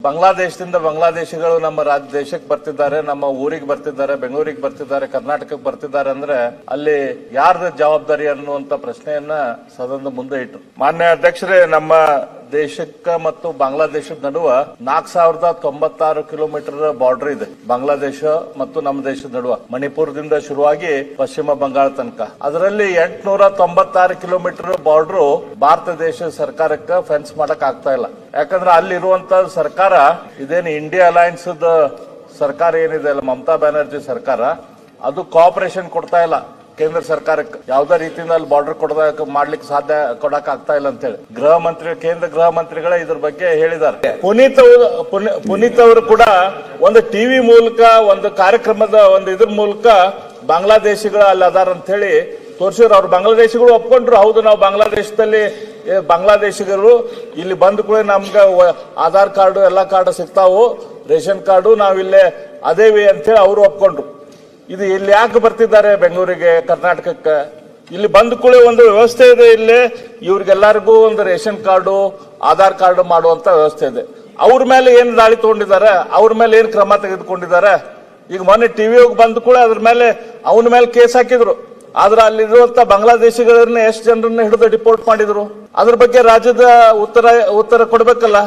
ಬಾಂಗ್ಲಾದೇಶದಿಂದ ಬಾಂಗ್ಲಾದೇಶಿಗಳು ನಮ್ಮ ದೇಶಕ್ಕೆ ಬರ್ತಿದ್ದಾರೆ, ನಮ್ಮ ಊರಿಗೆ ಬರ್ತಿದ್ದಾರೆ, ಬೆಂಗಳೂರಿಗೆ ಬರ್ತಿದ್ದಾರೆ, ಕರ್ನಾಟಕಕ್ಕೆ ಬರ್ತಿದ್ದಾರೆ ಅಂದ್ರೆ ಅಲ್ಲಿ ಯಾರ್ದ ಜವಾಬ್ದಾರಿ ಅನ್ನುವಂತ ಪ್ರಶ್ನೆಯನ್ನ ಸದನದ ಮುಂದೆ ಇಟ್ಟರು. ಮಾನ್ಯ ಅಧ್ಯಕ್ಷರೇ, ನಮ್ಮ ದೇಶಕ್ಕ ಮತ್ತು ಬಾಂಗ್ಲಾದೇಶದ ನಡುವ 4096 ಕಿಲೋಮೀಟರ್ ಬಾರ್ಡರ್ ಇದೆ. ಬಾಂಗ್ಲಾದೇಶ ಮತ್ತು ನಮ್ಮ ದೇಶದ ನಡುವ ಮಣಿಪುರದಿಂದ ಶುರುವಾಗಿ ಪಶ್ಚಿಮ ಬಂಗಾಳ ತನಕ. ಅದರಲ್ಲಿ 896 ಕಿಲೋಮೀಟರ್ ಬಾರ್ಡರ್ ಭಾರತ ದೇಶ ಸರ್ಕಾರಕ್ಕೆ ಫೆನ್ಸ್ ಮಾಡಕ್ ಆಗ್ತಾ ಇಲ್ಲ. ಯಾಕಂದ್ರೆ ಅಲ್ಲಿರುವಂತ ಸರ್ಕಾರ ಇದೇನು ಇಂಡಿಯಾ ಅಲಯನ್ಸ್ ಸರ್ಕಾರ ಏನಿದೆ ಅಲ್ಲ, ಮಮತಾ ಬ್ಯಾನರ್ಜಿ ಸರ್ಕಾರ, ಅದು ಕೋಆಪರೇಷನ್ ಕೊಡ್ತಾ ಇಲ್ಲ ಕೇಂದ್ರ ಸರ್ಕಾರಕ್ಕೆ. ಯಾವುದೇ ರೀತಿಯಿಂದ ಅಲ್ಲಿ ಬಾರ್ಡರ್ ಮಾಡ್ಲಿಕ್ಕೆ ಕೊಡಕ್ ಆಗ್ತಾ ಇಲ್ಲ ಅಂತ ಹೇಳಿ ಕೇಂದ್ರ ಗೃಹ ಮಂತ್ರಿಗಳೇ ಇದ್ರ ಬಗ್ಗೆ ಹೇಳಿದ್ದಾರೆ. ಪುನೀತ್ ಅವರು ಕೂಡ ಒಂದು ಟಿವಿ ಮೂಲಕ, ಒಂದು ಕಾರ್ಯಕ್ರಮದ ಇದ್ರ ಮೂಲಕ ಬಾಂಗ್ಲಾದೇಶಿಗಳು ಅಲ್ಲಿ ಅದಾರ ಅಂತ ಹೇಳಿ ತೋರಿಸಿದ್ರು. ಅವ್ರು ಬಾಂಗ್ಲಾದೇಶಿಗಳು ಒಪ್ಕೊಂಡ್ರು, ಹೌದು ನಾವು ಬಾಂಗ್ಲಾದೇಶದಲ್ಲಿ ಬಾಂಗ್ಲಾದೇಶಿಗರು ಇಲ್ಲಿ ಬಂದ ಕೂಡ ನಮ್ಗೆ ಆಧಾರ್ ಕಾರ್ಡು ಎಲ್ಲಾ ಕಾರ್ಡು ಸಿಗ್ತಾವು, ರೇಷನ್ ಕಾರ್ಡು ನಾವಿಲ್ಲೇ ಅದೇವಿ ಅಂತ ಹೇಳಿ ಅವರು ಒಪ್ಕೊಂಡ್ರು. ಇದು ಇಲ್ಲಿ ಯಾಕೆ ಬರ್ತಿದ್ದಾರೆ ಬೆಂಗಳೂರಿಗೆ, ಕರ್ನಾಟಕಕ್ಕೆ? ಇಲ್ಲಿ ಬಂದ ಕೂಡ ಒಂದು ವ್ಯವಸ್ಥೆ ಇದೆ. ಇಲ್ಲಿ ಇವ್ರಿಗೆಲ್ಲರಿಗೂ ಒಂದು ರೇಷನ್ ಕಾರ್ಡು, ಆಧಾರ್ ಕಾರ್ಡು ಮಾಡುವಂತ ವ್ಯವಸ್ಥೆ ಇದೆ. ಅವ್ರ ಮೇಲೆ ಏನ್ ದಾಳಿ ತಗೊಂಡಿದ್ದಾರೆ, ಅವ್ರ ಮೇಲೆ ಏನ್ ಕ್ರಮ ತೆಗೆದುಕೊಂಡಿದ್ದಾರೆ? ಈಗ ಮೊನ್ನೆ ಟಿವಿ ಬಂದ ಕೂಡ ಅದ್ರ ಮೇಲೆ ಅವನ ಮೇಲೆ ಕೇಸ್ ಹಾಕಿದ್ರು. ಆದ್ರೆ ಅಲ್ಲಿರುವಂತ ಬಾಂಗ್ಲಾದೇಶಿಗಳನ್ನ ಎಷ್ಟು ಜನರನ್ನ ಹಿಡಿದು ಡಿಪೋರ್ಟ್ ಮಾಡಿದ್ರು? ಅದ್ರ ಬಗ್ಗೆ ರಾಜ್ಯದ ಉತ್ತರ ಕೊಡ್ಬೇಕಲ್ಲ.